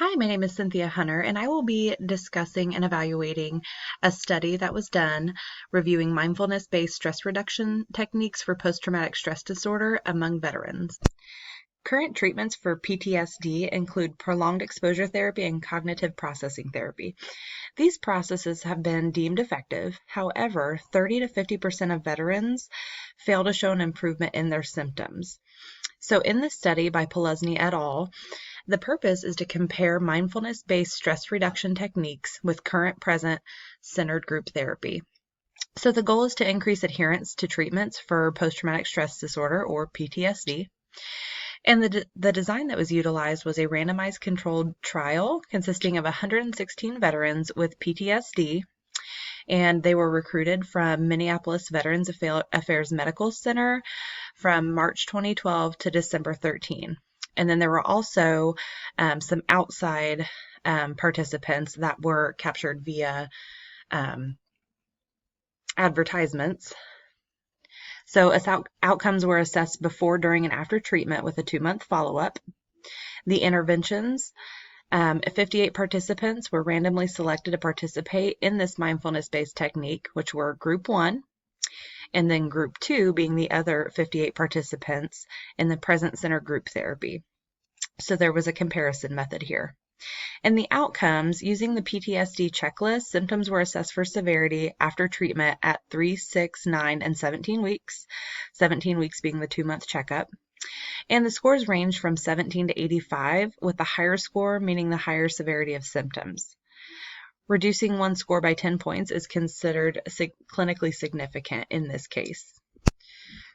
Hi, my name is Cynthia Hunter, and I will be discussing and evaluating a study that was done reviewing mindfulness-based stress reduction techniques for post-traumatic stress disorder among veterans. Current treatments for PTSD include prolonged exposure therapy and cognitive processing therapy. These processes have been deemed effective. However, 30 to 50% of veterans fail to show an improvement in their symptoms. So in this study by Polesny et al., the purpose is to compare mindfulness-based stress reduction techniques with current present-centered group therapy. So the goal is to increase adherence to treatments for post-traumatic stress disorder, or PTSD. And the design that was utilized was a randomized controlled trial consisting of 116 veterans with PTSD, and they were recruited from Minneapolis Veterans Affairs Medical Center from March 2012 to December 13. And then there were also some outside participants that were captured via advertisements. So outcomes were assessed before, during, and after treatment with a 2-month follow-up. The interventions, 58 participants were randomly selected to participate in this mindfulness-based technique, which were Group 1, and then Group 2 being the other 58 participants in the present-centered group therapy. So there was a comparison method here. And the outcomes, using the PTSD checklist, symptoms were assessed for severity after treatment at 3, 6, 9, and 17 weeks, 17 weeks being the 2-month checkup. And the scores range from 17 to 85, with the higher score meaning the higher severity of symptoms. Reducing one score by 10 points is considered clinically significant in this case.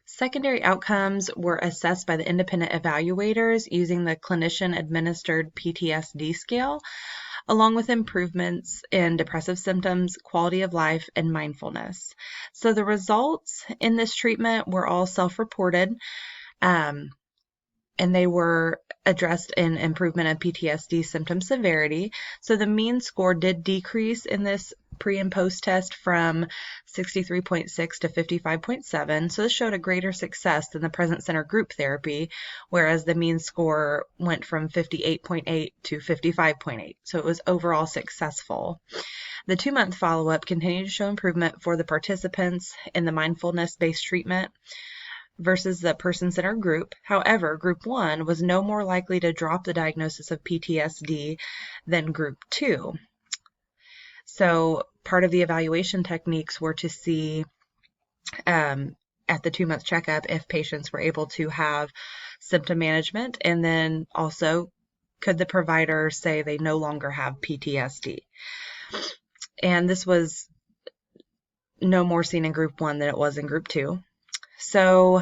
Secondary outcomes were assessed by the independent evaluators using the clinician-administered PTSD scale, along with improvements in depressive symptoms, quality of life, and mindfulness. So the results in this treatment were all self-reported, and they were addressed in improvement of PTSD symptom severity. So the mean score did decrease in this pre and post test from 63.6 to 55.7. So this showed a greater success than the present center group therapy, whereas the mean score went from 58.8 to 55.8. So it was overall successful. The 2-month follow-up continued to show improvement for the participants in the mindfulness-based treatment versus the person-centered group. However, Group 1 was no more likely to drop the diagnosis of PTSD than Group 2. So part of the evaluation techniques were to see at the 2-month checkup if patients were able to have symptom management, and then also could the provider say they no longer have PTSD. And this was no more seen in Group 1 than it was in Group 2. So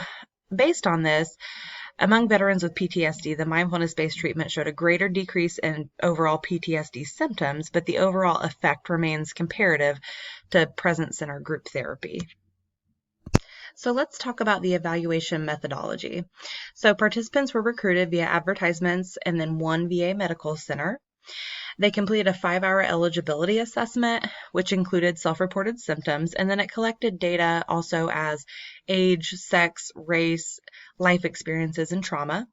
based on this, among veterans with PTSD, the mindfulness-based treatment showed a greater decrease in overall PTSD symptoms, but the overall effect remains comparative to present-center group therapy. So let's talk about the evaluation methodology. So participants were recruited via advertisements and then one VA medical center. They completed a 5-hour eligibility assessment, which included self-reported symptoms, and then it collected data also as age, sex, race, life experiences, and trauma.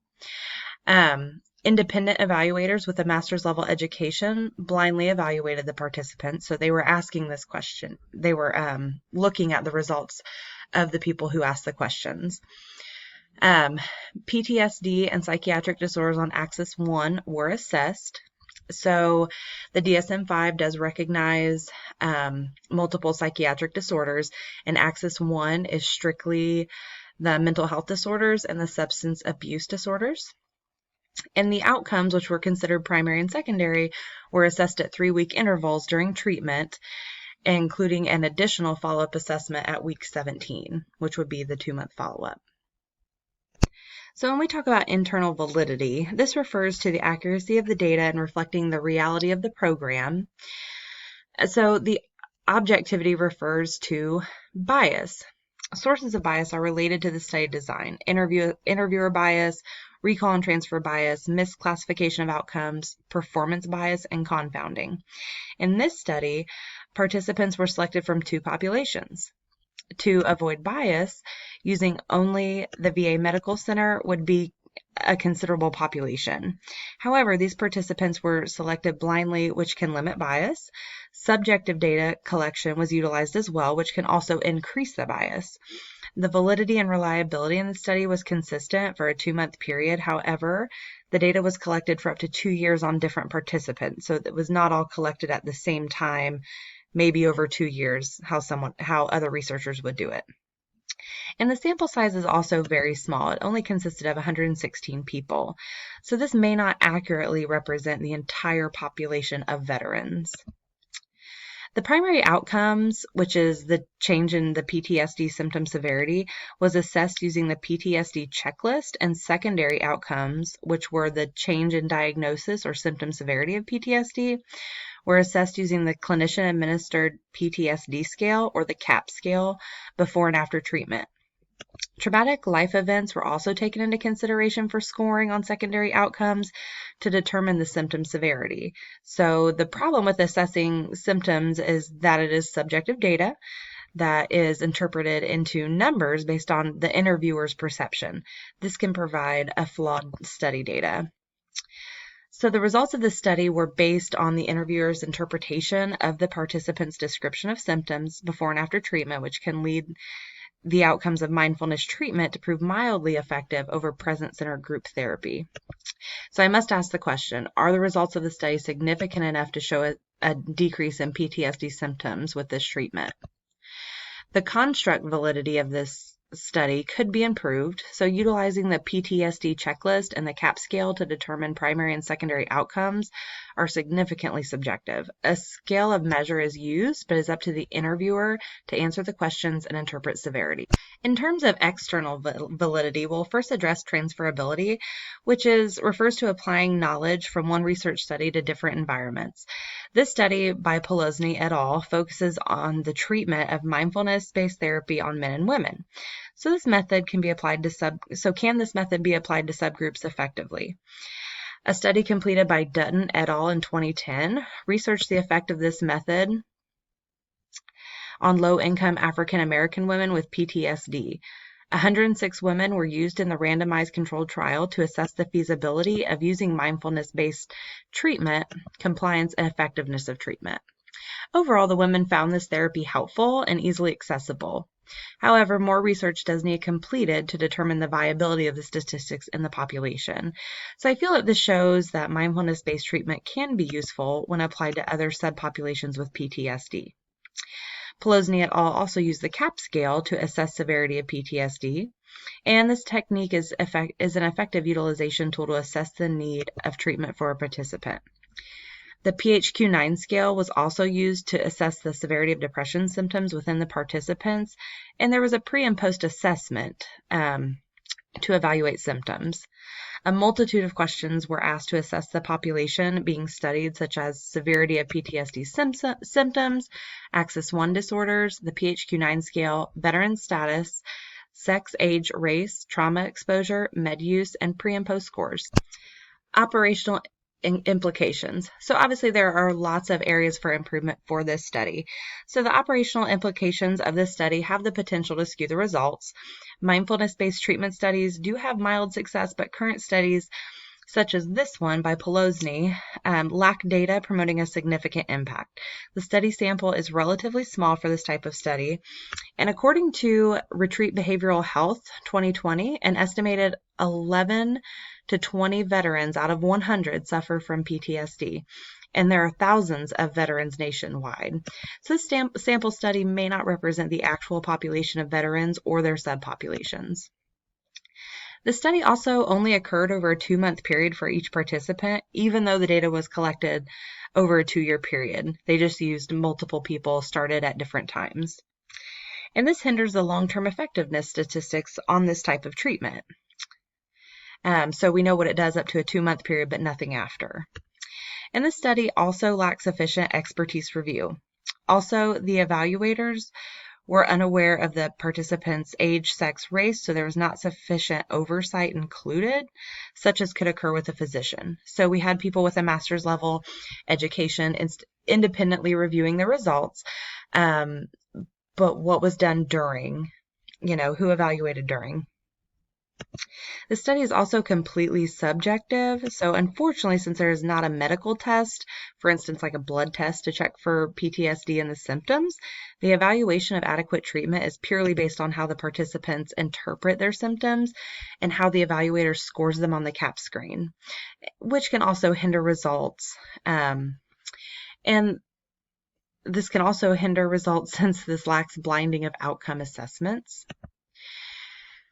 Independent evaluators with a master's level education blindly evaluated the participants. So they were asking this question. They were looking at the results of the people who asked the questions. PTSD and psychiatric disorders on Axis 1 were assessed. So the DSM-5 does recognize multiple psychiatric disorders, and Axis 1 is strictly the mental health disorders and the substance abuse disorders. And the outcomes, which were considered primary and secondary, were assessed at 3-week intervals during treatment, including an additional follow-up assessment at week 17, which would be the 2-month follow-up. So when we talk about internal validity, this refers to the accuracy of the data and reflecting the reality of the program. So the objectivity refers to bias. Sources of bias are related to the study design: interviewer bias, recall and transfer bias, misclassification of outcomes, performance bias, and confounding. In this study, participants were selected from 2 populations. To avoid bias, using only the VA Medical Center would be a considerable population. However, these participants were selected blindly, which can limit bias. Subjective data collection was utilized as well, which can also increase the bias. The validity and reliability in the study was consistent for a 2-month period. However, the data was collected for up to 2 years on different participants, so it was not all collected at the same time, maybe over 2 years, how other researchers would do it. And the sample size is also very small. It only consisted of 116 people. So this may not accurately represent the entire population of veterans. The primary outcomes, which is the change in the PTSD symptom severity, was assessed using the PTSD checklist, and secondary outcomes, which were the change in diagnosis or symptom severity of PTSD, were assessed using the clinician-administered PTSD scale or the CAP scale before and after treatment. Traumatic life events were also taken into consideration for scoring on secondary outcomes to determine the symptom severity. So the problem with assessing symptoms is that it is subjective data that is interpreted into numbers based on the interviewer's perception. This can provide a flawed study data. So the results of the study were based on the interviewer's interpretation of the participant's description of symptoms before and after treatment, which can lead the outcomes of mindfulness treatment to prove mildly effective over present-centered group therapy. So I must ask the question, are the results of the study significant enough to show a decrease in PTSD symptoms with this treatment? The construct validity of this study could be improved, so utilizing the PTSD checklist and the CAP scale to determine primary and secondary outcomes are significantly subjective. A scale of measure is used, but is up to the interviewer to answer the questions and interpret severity. In terms of external validity, we'll first address transferability, which refers to applying knowledge from one research study to different environments. This study by Polozny et al. Focuses on the treatment of mindfulness-based therapy on men and women. So this method can be applied to can this method be applied to subgroups effectively? A study completed by Dutton et al. In 2010 researched the effect of this method on low-income African American women with PTSD. 106 women were used in the randomized controlled trial to assess the feasibility of using mindfulness-based treatment, compliance, and effectiveness of treatment. Overall, the women found this therapy helpful and easily accessible. However, more research does need completed to determine the viability of the statistics in the population. So I feel that this shows that mindfulness-based treatment can be useful when applied to other subpopulations with PTSD. Polozny et al. Also used the CAP scale to assess severity of PTSD, and this technique is an effective utilization tool to assess the need of treatment for a participant. The PHQ-9 scale was also used to assess the severity of depression symptoms within the participants, and there was a pre- and post-assessment to evaluate symptoms. A multitude of questions were asked to assess the population being studied, such as severity of PTSD symptoms, Axis 1 disorders, the PHQ-9 scale, veteran status, sex, age, race, trauma exposure, med use, and pre and post scores. Operational implications. So obviously there are lots of areas for improvement for this study. So the operational implications of this study have the potential to skew the results. Mindfulness-based treatment studies do have mild success, but current studies such as this one by Polozny lack data promoting a significant impact. The study sample is relatively small for this type of study, and according to Retreat Behavioral Health 2020, an estimated 11 to 20 veterans out of 100 suffer from PTSD, and there are thousands of veterans nationwide. So this sample study may not represent the actual population of veterans or their subpopulations. The study also only occurred over a 2-month period for each participant, even though the data was collected over a 2-year period. They just used multiple people started at different times. And this hinders the long-term effectiveness statistics on this type of treatment. So we know what it does up to a 2-month period, but nothing after. And this study also lacks sufficient expertise review. Also, the evaluators were unaware of the participants' age, sex, race, so there was not sufficient oversight included, such as could occur with a physician. So we had people with a master's level education independently reviewing the results, but what was done during, who evaluated during. The study is also completely subjective. So unfortunately, since there is not a medical test, for instance, like a blood test to check for PTSD and the symptoms, the evaluation of adequate treatment is purely based on how the participants interpret their symptoms and how the evaluator scores them on the CAP screen, which can also hinder results. And this can also hinder results since this lacks blinding of outcome assessments.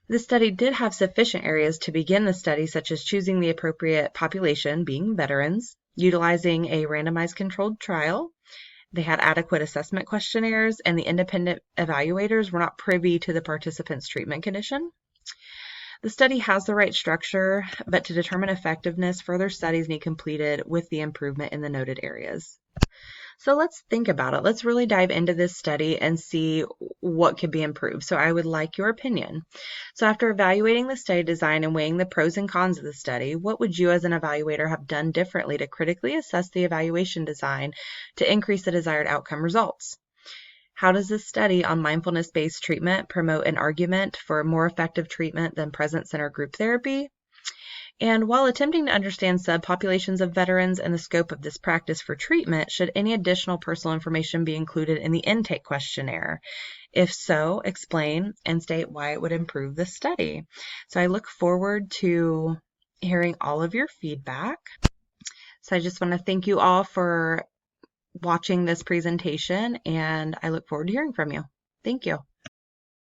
The study did have sufficient areas to begin the study, such as choosing the appropriate population, being veterans, utilizing a randomized controlled trial. They had adequate assessment questionnaires, and the independent evaluators were not privy to the participants' treatment condition. The study has the right structure, but to determine effectiveness, further studies need completed with the improvement in the noted areas. So let's think about it. Let's really dive into this study and see what could be improved. So I would like your opinion. So after evaluating the study design and weighing the pros and cons of the study, what would you as an evaluator have done differently to critically assess the evaluation design to increase the desired outcome results? How does this study on mindfulness-based treatment promote an argument for more effective treatment than present-centered group therapy? And while attempting to understand subpopulations of veterans and the scope of this practice for treatment, should any additional personal information be included in the intake questionnaire? If so, explain and state why it would improve the study. So I look forward to hearing all of your feedback. So I just want to thank you all for watching this presentation, and I look forward to hearing from you. Thank you.